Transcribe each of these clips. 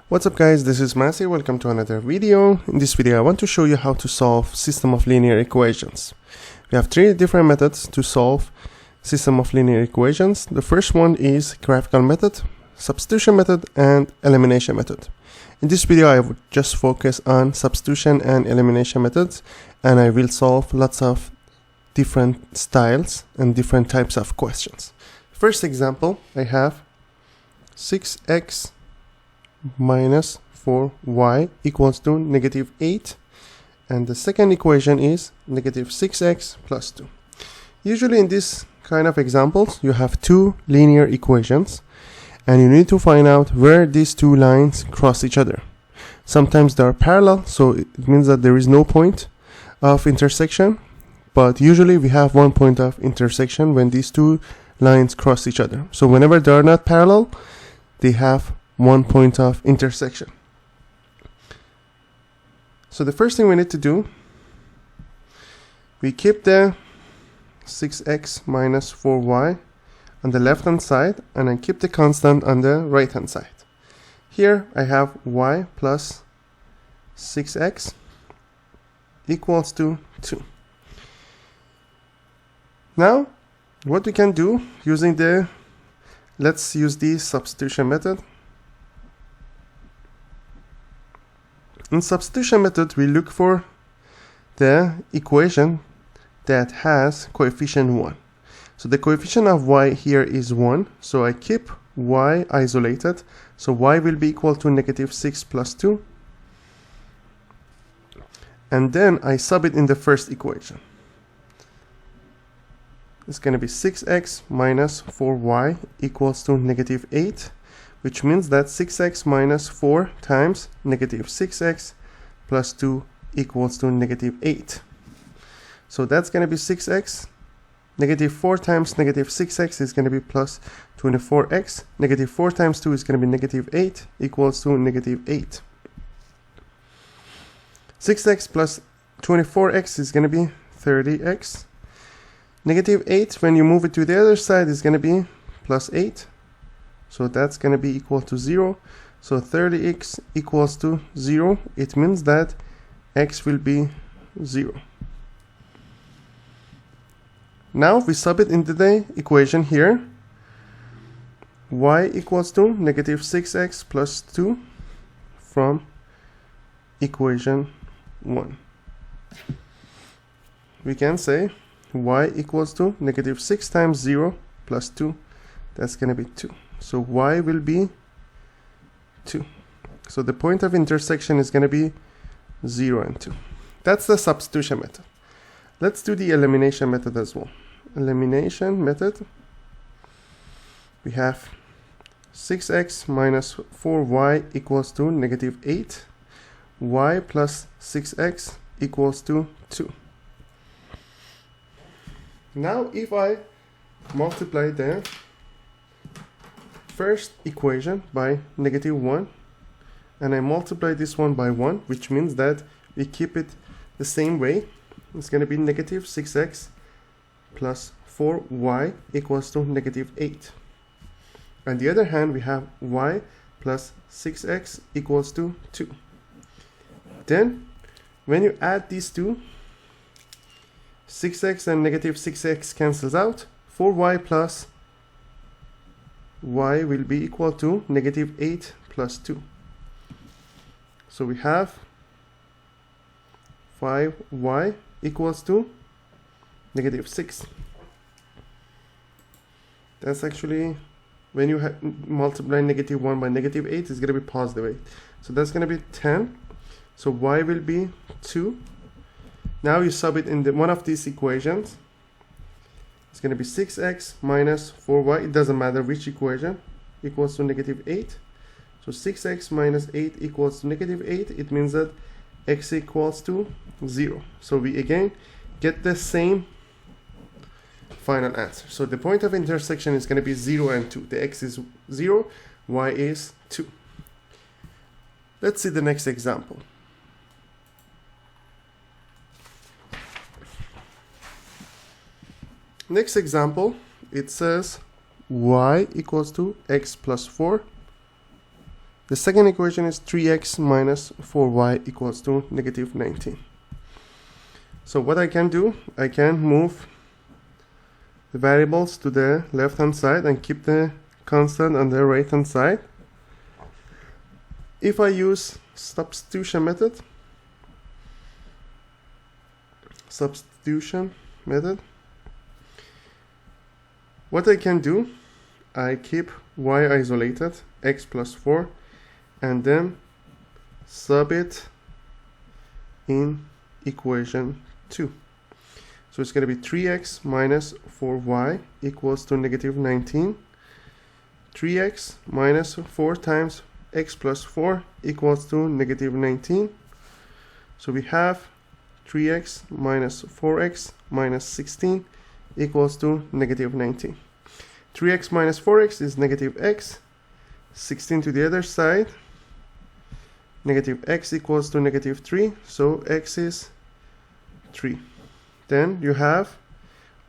What's up guys, this is Masi. Welcome to another video. In this video I want to show you how to solve system of linear equations. We have three different methods to solve system of linear equations. The first one is graphical method, substitution method, and elimination method. In this video I would just focus on substitution and elimination methods, and I will solve lots of different styles and different types of questions. First example, I have 6x minus 4y equals to negative 8, and the second equation is negative 6x plus 2. Usually in this kind of examples you have two linear equations and you need to find out where these two lines cross each other. Sometimes they are parallel, so it means that there is no point of intersection, but usually we have one point of intersection when these two lines cross each other. So whenever they are not parallel, they have one point of intersection. So the first thing we need to do, we keep the 6x minus 4y on the left hand side and then keep the constant on the right hand side. Here I have y plus 6x equals to 2. Now what we can do using let's use the substitution method. In substitution method, we look for the equation that has coefficient 1. So the coefficient of y here is 1, so I keep y isolated. So y will be equal to negative 6 plus 2. And then I sub it in the first equation. It's going to be 6x minus 4y equals to negative 8. Which means that 6x minus 4 times negative 6x plus 2 equals to negative 8. So that's going to be 6x. Negative 4 times negative 6x is going to be plus 24x. Negative 4 times 2 is going to be negative 8 equals to negative 8. 6x plus 24x is going to be 30x. Negative 8, when you move it to the other side, is going to be plus 8. So that's going to be equal to 0. So 30x equals to 0. It means that x will be 0. Now we sub it into the equation here. Y equals to negative 6x plus 2 from equation 1. We can say y equals to negative 6 times 0 plus 2. That's going to be 2. So y will be 2. So the point of intersection is going to be 0 and 2. That's the substitution method. Let's do the elimination method as well. Elimination method. We have 6x minus 4y equals to negative 8. Y plus 6x equals to 2. Now if I multiply the first equation by negative 1 and I multiply this one by 1, which means that we keep it the same way. It's going to be negative 6x plus 4y equals to negative 8. On the other hand, we have y plus 6x equals to 2. Then when you add these two, 6x and negative 6x cancels out. 4y plus y will be equal to negative 8 plus 2. So we have 5y equals to negative 6. That's actually, when you multiply negative 1 by negative 8, it's going to be positive 8. So that's going to be 10. So y will be 2. Now you sub it in one of these equations. It's going to be 6x minus 4y, it doesn't matter which equation, equals to negative 8. So 6x minus 8 equals to negative 8. It means that x equals to 0. So we again get the same final answer. So the point of intersection is going to be 0 and 2. The x is 0, y is 2. Let's see the next example. Next example, it says y equals to x plus 4 The second equation is 3x minus 4y equals to negative 19. So what I can do, I can move the variables to the left hand side and keep the constant on the right hand side. If I use substitution method, what I can do, I keep y isolated, x plus 4, and then sub it in equation 2. So it's going to be 3x minus 4y equals to negative 19. 3x minus 4 times x plus 4 equals to negative 19. So we have 3x minus 4x minus 16 equals to negative 19. 3x minus 4x is negative x. 16 to the other side. Negative x equals to negative 3. So x is 3. Then you have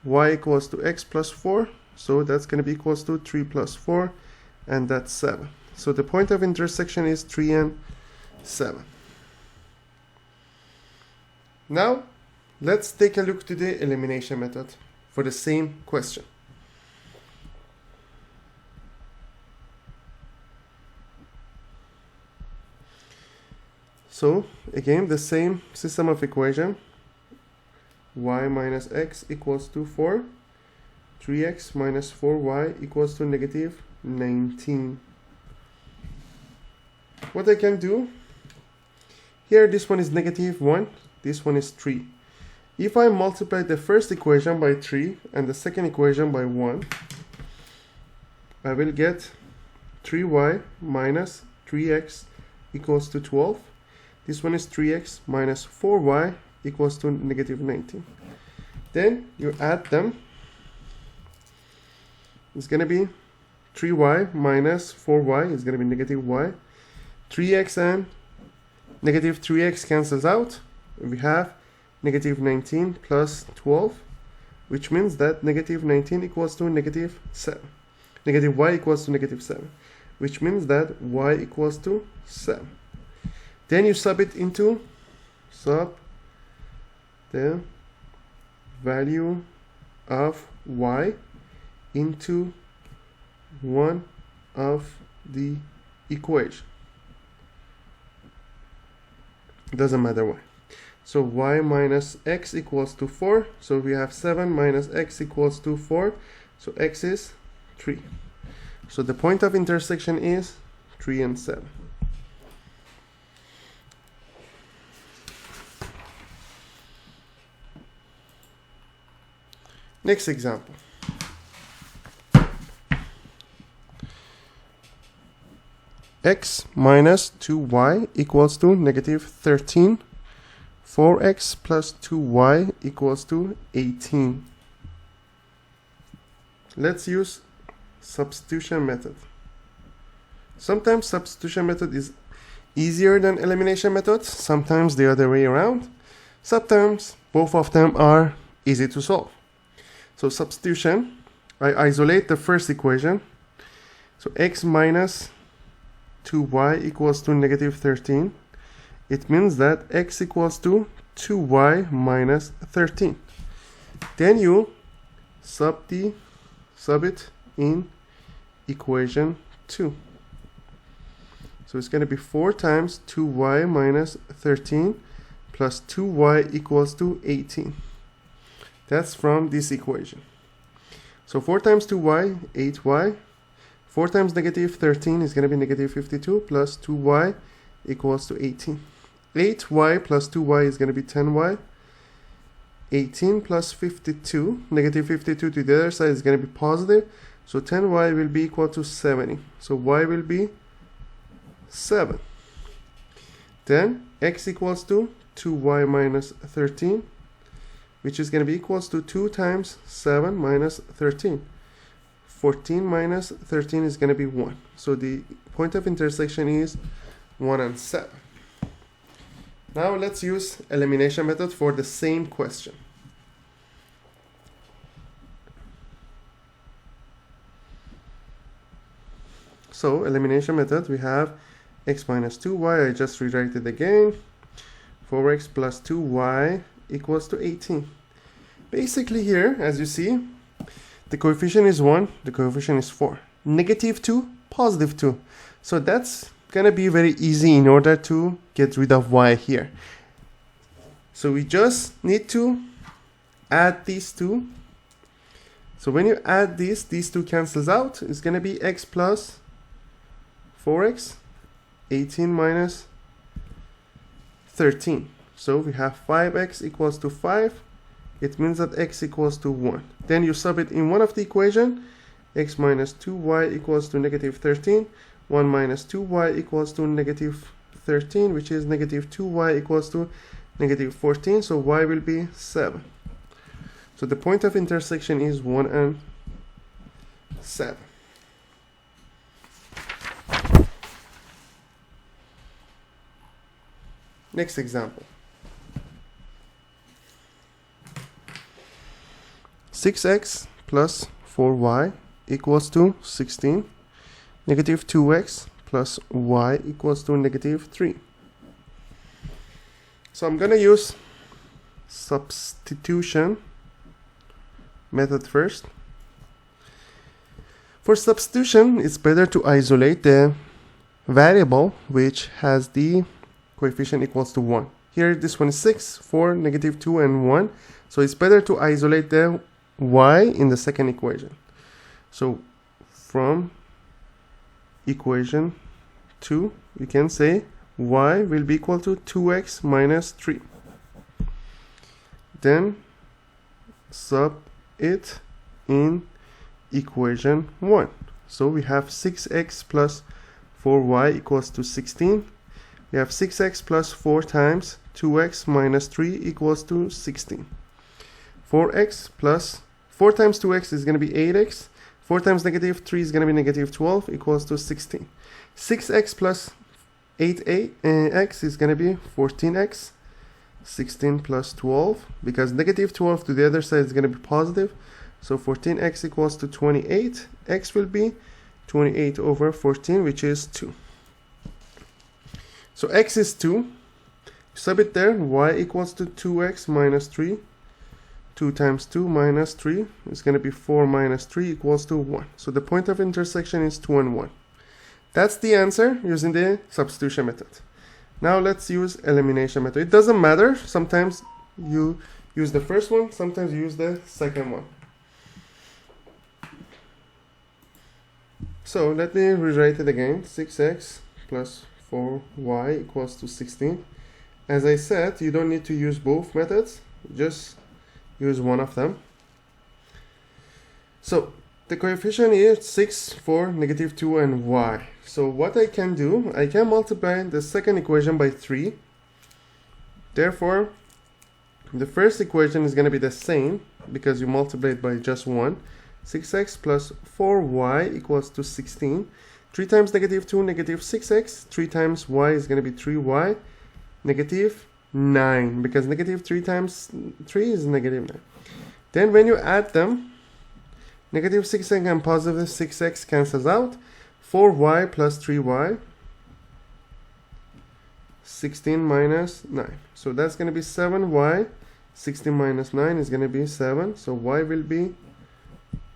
y equals to x plus 4. So that's going to be equals to 3 plus 4. And that's 7. So the point of intersection is 3 and 7. Now, let's take a look to the elimination method for the same question. So, again, the same system of equation. Y minus x equals to 4. 3x minus 4y equals to negative 19. What I can do, here this one is negative 1, this one is 3. If I multiply the first equation by 3 and the second equation by 1, I will get 3y minus 3x equals to 12. This one is 3x minus 4y equals to negative 19. Then you add them. It's going to be 3y minus 4y is going to be negative y. 3x and negative 3x cancels out. We have negative 19 plus 12, which means that negative 19 equals to negative 7. Negative y equals to negative 7, which means that y equals to 7. Then you sub it into the value of y into one of the equation. Doesn't matter why. So y minus x equals to 4. So we have 7 minus x equals to 4. So x is 3. So the point of intersection is 3 and 7. Next example. X minus 2y equals to negative 13. 4x plus 2y equals to 18. Let's use substitution method. Sometimes substitution method is easier than elimination method. Sometimes the other way around. Sometimes both of them are easy to solve. So substitution, I isolate the first equation. So x minus 2y equals to negative 13. It means that x equals to 2y minus 13. Then you sub it in equation 2. So it's going to be 4 times 2y minus 13 plus 2y equals to 18. That's from this equation. So 4 times 2y, 8y. 4 times negative 13 is going to be negative 52 plus 2y equals to 18. 8y plus 2y is going to be 10y. 18 plus 52, negative 52 to the other side is going to be positive. So 10y will be equal to 70. So y will be 7. Then x equals to 2y minus 13, which is going to be equals to 2 times 7 minus 13. 14 minus 13 is going to be 1. So the point of intersection is 1 and 7. Now let's use elimination method for the same question. So elimination method, we have x minus 2y, I just rewrite it again. 4x plus 2y equals to 18. Basically here, as you see, the coefficient is 1, the coefficient is 4. Negative 2, positive 2. So that's gonna be very easy in order to get rid of y here. So we just need to add these two. So when you add these two cancels out. It's gonna be x plus 4x, 18 minus 13. So we have 5x equals to 5. It means that x equals to 1. Then you sub it in one of the equation. X minus 2y equals to negative 13. 1 minus 2y equals to negative 13, which is negative 2y equals to negative 14. So y will be 7. So the point of intersection is 1 and 7. Next example. 6x plus 4y equals to 16. Negative 2x plus y equals to negative 3. So I'm going to use substitution method first. For substitution, it's better to isolate the variable which has the coefficient equals to 1. Here this one is 6, 4, negative 2 and 1. So it's better to isolate the y in the second equation. So from equation 2, we can say y will be equal to 2x minus 3. Then sub it in equation 1. So we have 6x plus 4y equals to 16. We have 6x plus 4 times 2x minus 3 equals to 16. 4x plus 4 times 2x is going to be 8x. 4 times negative 3 is going to be negative 12 equals to 16. 6x plus 8x is going to be 14x. 16 plus 12, because negative 12 to the other side is going to be positive. So 14x equals to 28. X will be 28 over 14, which is 2. So x is 2. Sub it there. Y equals to 2x minus 3. 2 times 2 minus 3 is going to be 4 minus 3 equals to 1. So the point of intersection is 2 and 1. That's the answer using the substitution method. Now let's use elimination method. It doesn't matter. Sometimes you use the first one, sometimes you use the second one. So let me rewrite it again. 6x plus 4y equals to 16. As I said, you don't need to use both methods. Just use one of them. So the coefficient is 6, 4, negative 2 and y. So what I can do, I can multiply the second equation by 3. Therefore, the first equation is going to be the same because you multiply it by just 1. 6x plus 4y equals to 16. 3 times negative 2, negative 6x. 3 times y is going to be 3y. Negative 9, because negative 3 times 3 is negative 9. Then when you add them, negative 6x and positive 6x cancels out. 4y plus 3y. 16 minus 9. So that's going to be 7y. 16 minus 9 is going to be 7. So y will be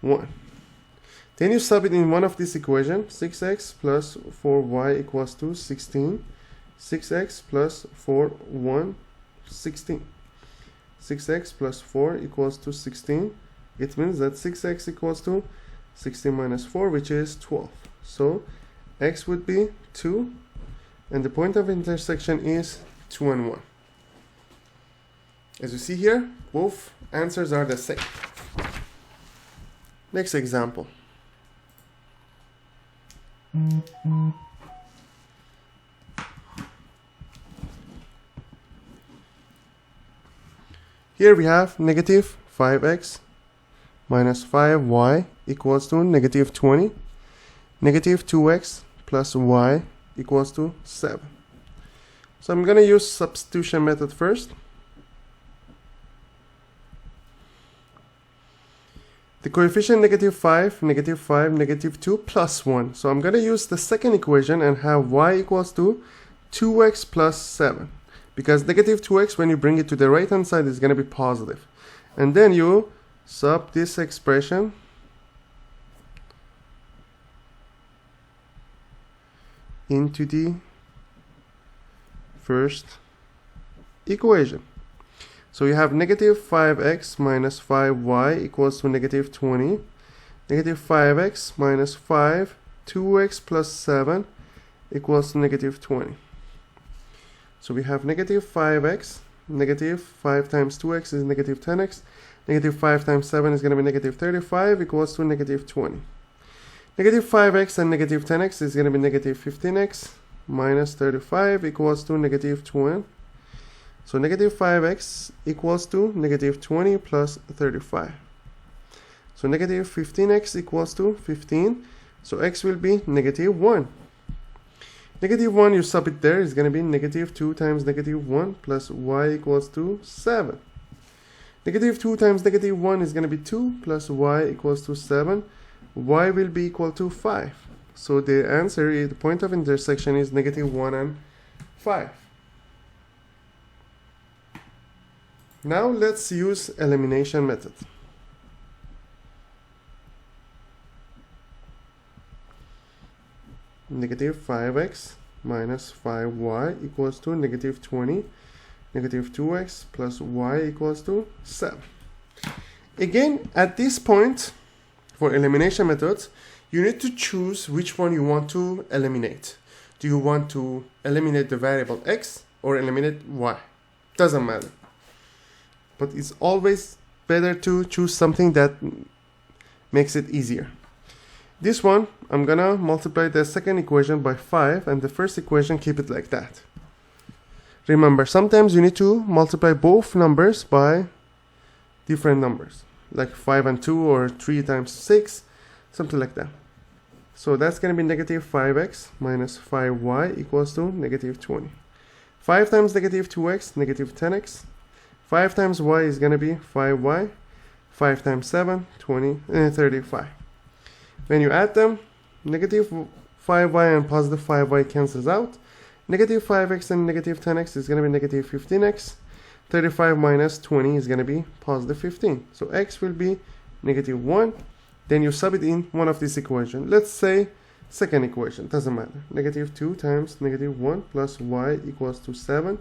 1. Then you sub it in one of these equations. 6x plus 4y equals to 16. 6x plus 4, 1, 16. 6x plus 4 equals to 16. It means that 6x equals to 16 minus 4, which is 12. So x would be 2, and the point of intersection is 2 and 1. As you see here, both answers are the same. Next example. Here we have negative 5x minus 5y equals to negative 20. Negative 2x plus y equals to 7. So I'm going to use substitution method first. the coefficient -5, -5, -2 plus 1. So I'm going to use the second equation and have y equals to 2x plus 7. Because -2x, when you bring it to the right hand side, is going to be positive. And then you sub this expression into the first equation. So you have -5x minus 5y equals to -20. -5x minus 5, 2x plus 7 equals to -20. So we have -5x, -5 times 2x is -10x, -5 times 7 is going to be -35 equals to -20. -5x and -10x is going to be -15x minus 35 equals to -20. So -5x equals to -20 plus 35. So -15x equals to 15. So x will be -1. -1, you sub it there, is going to be -2 times -1 plus y equals to 7. -2 times -1 is going to be 2 plus y equals to 7. Y will be equal to 5. So the answer is, the point of intersection is -1 and 5. Now let's use elimination method. -5x minus 5y equals to -20. -2x plus y equals to 7. Again, at this point, for elimination methods, you need to choose which one you want to eliminate. Do you want to eliminate the variable x or eliminate y? Doesn't matter. But it's always better to choose something that makes it easier. This one, I'm gonna multiply the second equation by 5 and the first equation, keep it like that. Remember, sometimes you need to multiply both numbers by different numbers, like 5 and 2 or 3 times 6, something like that. So that's going to be -5x minus 5y equals to -20. 5 times -2x, -10x. 5 times y is going to be 5y. 5 times 7, 20, 35. When you add them, -5y and positive 5y cancels out. -5x and -10x is going to be -15x. 35 minus 20 is going to be positive 15. So x will be -1. Then you sub it in one of these equations. Let's say second equation, doesn't matter. -2 times -1 plus y equals to 7.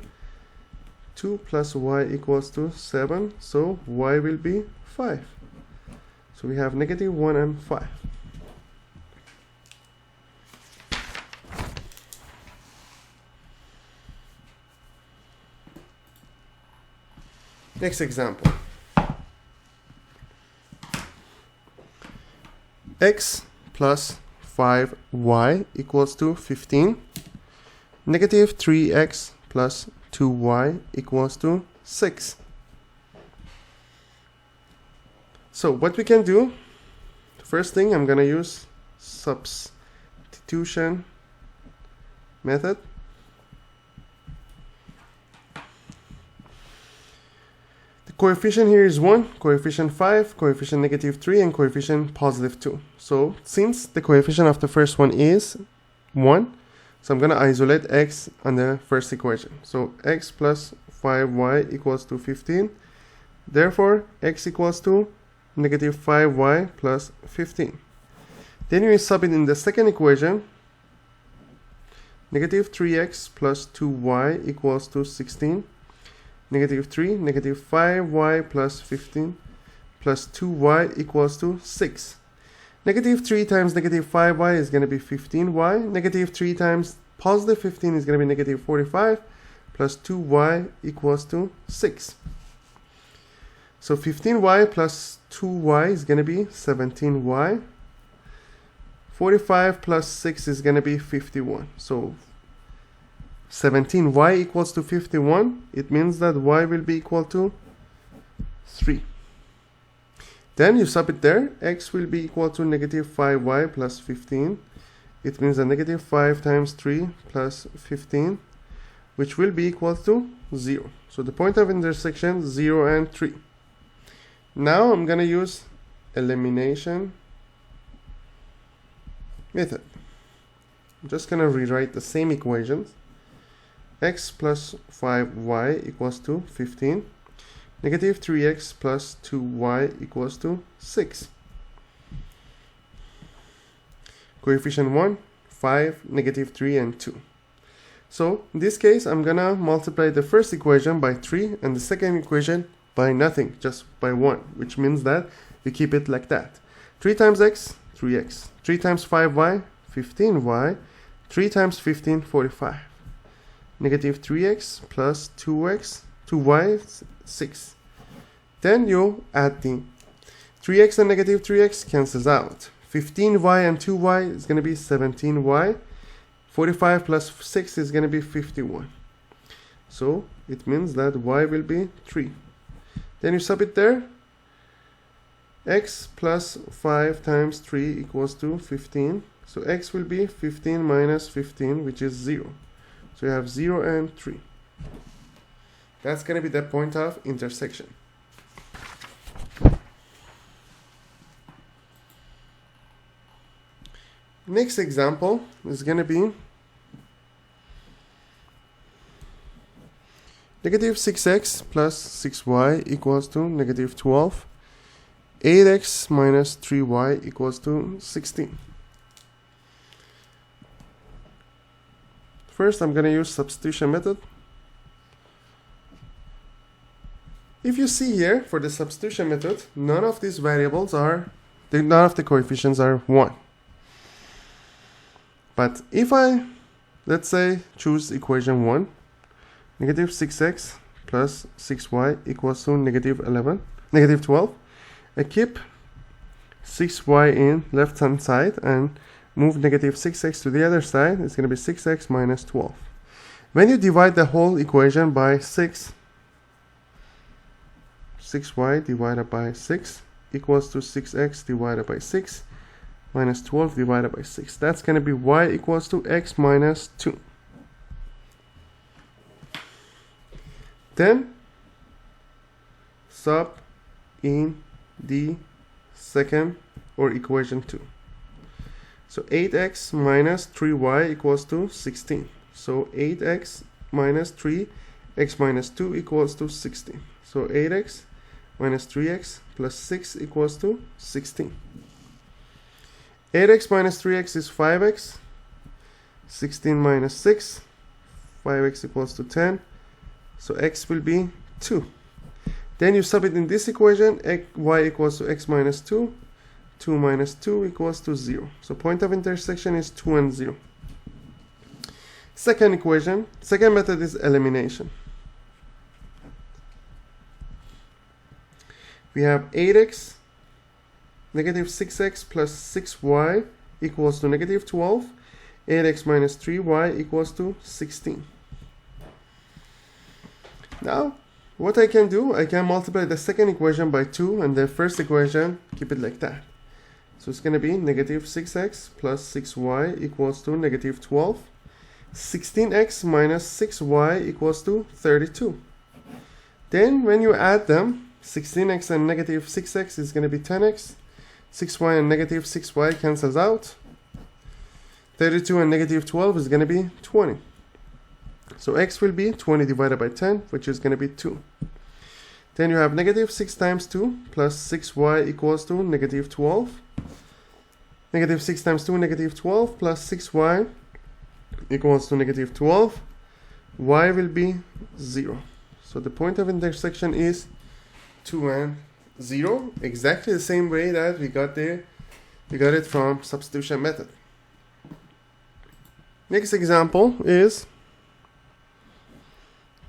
2 plus y equals to 7. So y will be 5. So we have -1 and 5. Next example. X plus 5y equals to 15. -3x plus 2y equals to 6. So what we can do, the first thing, I'm going to use substitution method. Coefficient here is 1, coefficient 5, coefficient -3, and coefficient +2. So since the coefficient of the first one is 1, so I'm going to isolate x on the first equation. So x plus 5y equals to 15. Therefore, x equals to -5y plus 15. Then you sub it in the second equation. -3x plus 2y equals to 16. -3, -5y plus 15 plus 2y equals to 6. -3 times -5y is going to be 15y. -3 times positive 15 is going to be -45 plus 2y equals to 6. So 15y plus 2y is going to be 17y. 45 plus 6 is going to be 51. So 17y equals to 51, it means that y will be equal to 3. Then you sub it there, x will be equal to -5y plus 15. It means that -5 times 3 plus 15, which will be equal to 0. So the point of intersection, 0 and 3. Now I'm going to use Elimination Method. I'm just going to rewrite the same equations. X plus 5y equals to 15. Negative 3x plus 2y equals to 6. Coefficient 1, 5, negative 3, and 2. So in this case, I'm going to multiply the first equation by 3 and the second equation by nothing, just by 1, which means that we keep it like that. 3 times x, 3x. 3 times 5y, 15y. 3 times 15, 45. Negative 3x plus 2x, 2y, 6. Then you add the 3x and negative 3x cancels out. 15y and 2y is going to be 17y. 45 plus 6 is going to be 51. So it means that y will be 3. Then you sub it there. X plus 5 times 3 equals to 15. So x will be 15 minus 15, which is 0. So you have 0 and 3. That's going to be the point of intersection. Next example is going to be negative 6x plus 6y equals to negative 12. 8x minus 3y equals to 16. First, I'm going to use substitution method. If you see here, for the substitution method, none of these variables are, none of the coefficients are 1. But if I, let's say, choose equation 1, negative 6x plus 6y equals to negative 12, I keep 6y in left hand side and move negative 6x to the other side. It's going to be 6x minus 12. When you divide the whole equation by 6, 6y divided by 6 equals to 6x divided by 6 minus 12 divided by 6. That's going to be y equals to x minus 2. Then sub in the second or equation 2. So 8x minus 3y equals to 16. So 8x minus 3, x minus 2 equals to 16. So 8x minus 3x plus 6 equals to 16. 8x minus 3x is 5x. 16 minus 6, 5x equals to 10. So x will be 2. Then you sub it in this equation, y equals to x minus 2. 2 minus 2 equals to 0. So point of intersection is 2 and 0. Second equation, second method is elimination. We have 8x, negative 6x plus 6y equals to negative 12. 8x minus 3y equals to 16. Now, what I can do, I can multiply the second equation by 2 and the first equation, keep it like that. So it's going to be negative 6x plus 6y equals to negative 12. 16x minus 6y equals to 32. Then when you add them, 16x and negative 6x is going to be 10x. 6y and negative 6y cancels out. 32 and negative 12 is going to be 20. So x will be 20 divided by 10, which is going to be 2. Then you have negative 6 times 2 plus 6y equals to negative 12. Negative 6 times 2, negative 12 plus 6y equals to negative 12. Y will be 0. So the point of intersection is 2 and 0. Exactly the same way that we got it from substitution method. Next example is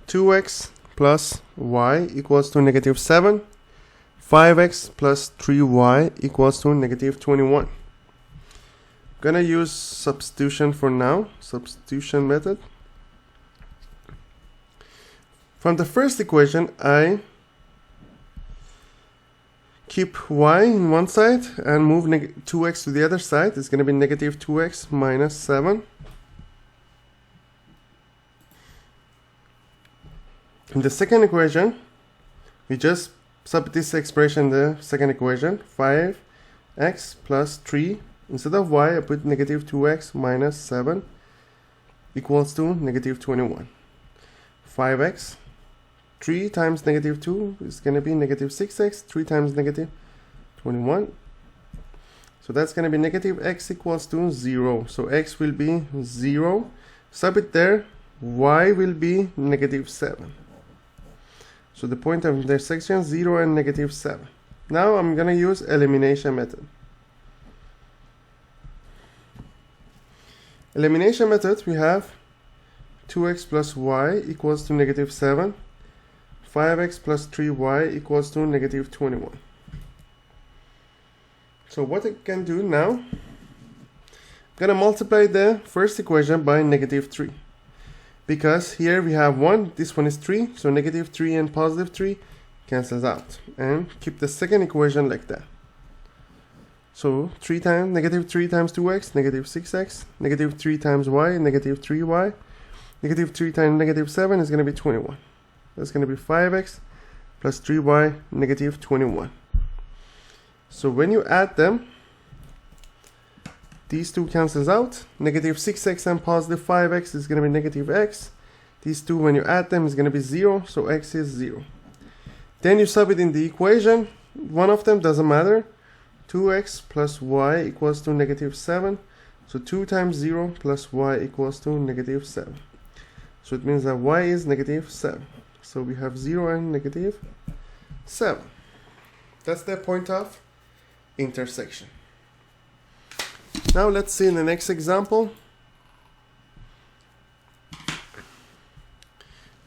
2x plus y equals to negative 7. 5x plus 3y equals to negative 21. Gonna use substitution for now, substitution method. From the first equation, I keep y in one side and move 2x to the other side. It's going to be negative 2x minus 7. In the second equation, we just sub this expression in the second equation. 5x plus 3, instead of y I put negative 2x minus 7 equals to negative 21. 5x, 3 times negative 2 is going to be negative 6x, 3 times negative 21. So that's going to be negative x equals to 0. So x will be 0. Sub it there. Y will be negative 7. So the point of intersection 0 and negative 7. Now I'm going to use elimination method. Elimination method, we have 2x plus y equals to negative 7. 5x plus 3y equals to negative 21. So what I can do now, I'm going to multiply the first equation by negative 3. Because here we have 1, this one is 3, so negative 3 and positive 3 cancels out. And keep the second equation like that. So negative 3 times 2x, negative 6x, negative 3 times y, negative 3y, negative 3 times negative 7 is going to be 21. That's going to be 5x plus 3y, negative 21. So when you add them, these two cancels out. Negative 6x and positive 5x is going to be negative x. These two, when you add them, is going to be 0, so x is 0. Then you sub it in the equation. One of them doesn't matter. 2x plus y equals to negative 7. So 2 times 0 plus y equals to negative 7. So it means that y is negative 7. So we have 0 and negative 7. That's the point of intersection. Now let's see in the next example.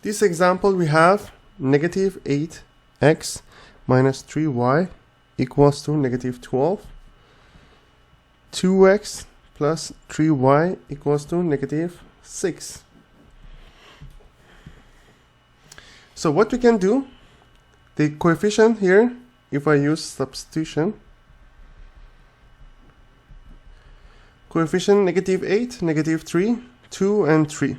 This example we have negative 8x minus 3y equals to negative 12. 2x plus 3y equals to negative 6. So what we can do, the coefficient here, if I use substitution, coefficient negative 8, negative 3, 2 and 3.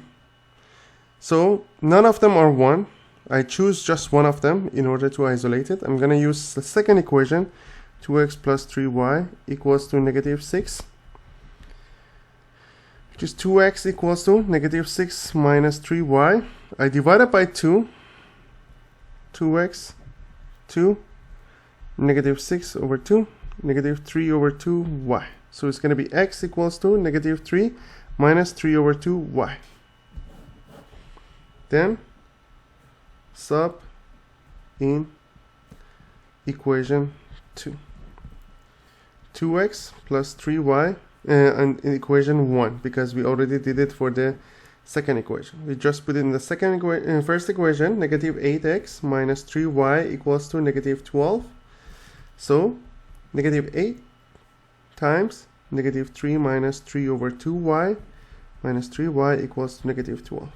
So none of them are 1. I choose just one of them in order to isolate it. I'm going to use the second equation, 2x plus 3y equals to negative 6, which is 2x equals to negative 6 minus 3y. I divide it by 2, 2x, 2, negative 6 over 2, negative 3 over 2y. So it's going to be x equals to negative 3 minus 3 over 2y. Then sub in equation 2. 2x plus 3y and in equation 1, because we already did it for the second equation. We just put it in the first equation, negative 8x minus 3y equals to negative 12. So negative 8 times negative 3 minus 3 over 2y minus 3y equals to negative 12.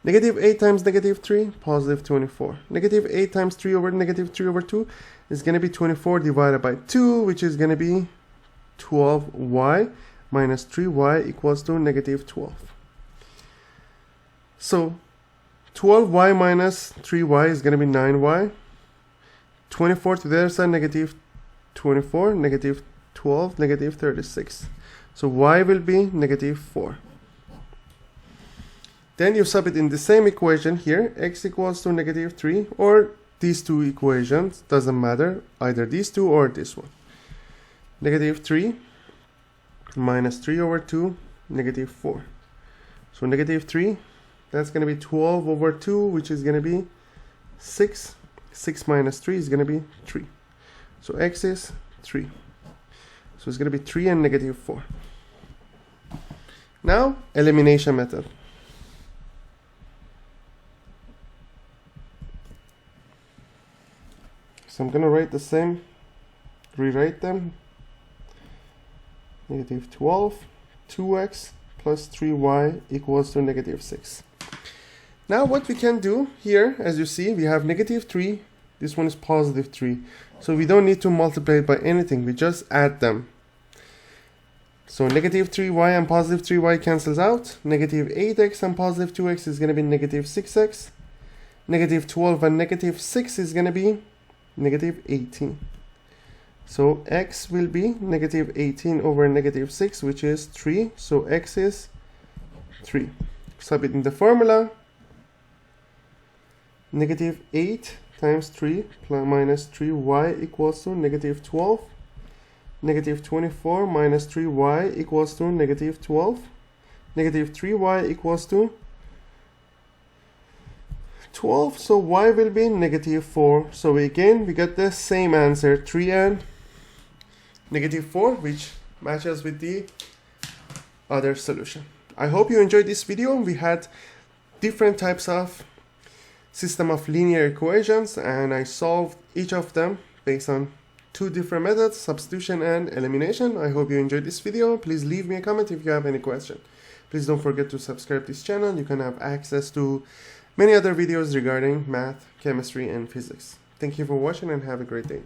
Negative 8 times negative 3, positive 24. Negative 8 times 3 over negative 3 over 2 is going to be 24 divided by 2, which is going to be 12y minus 3y equals to negative 12. So 12y minus 3y is going to be 9y. 24 to the other side, negative 24, negative 12, negative 36. So y will be negative 4. Then you sub it in the same equation here, x equals to negative 3, or these two equations, doesn't matter, either these two or this one. Negative 3 minus 3 over 2, negative 4. So negative 3, that's going to be 12 over 2, which is going to be 6. 6 minus 3 is going to be 3. So x is 3. So it's going to be 3 and negative 4. Now, elimination method. So I'm going to write the same, rewrite them. Negative 12, 2x plus 3y equals to negative 6. Now what we can do here, as you see, we have negative 3. This one is positive 3. So we don't need to multiply it by anything. We just add them. So negative 3y and positive 3y cancels out. Negative 8x and positive 2x is going to be negative 6x. Negative 12 and negative 6 is going to be negative 18. So x will be negative 18 over negative 6, which is 3. So x is 3. Substitute in the formula. Negative 8 times 3 plus minus 3y equals to negative 12. Negative 24 minus 3y equals to negative 12. Negative 3y equals to 12. So y will be negative 4. So again, we get the same answer, 3 and negative 4, which matches with the other solution. I hope you enjoyed this video. We had different types of system of linear equations, and I solved each of them based on 2 different methods, substitution and elimination. I hope you enjoyed this video. Please leave me a comment if you have any question. Please don't forget to subscribe to this channel. You can have access to many other videos regarding math, chemistry, and physics. Thank you for watching and have a great day.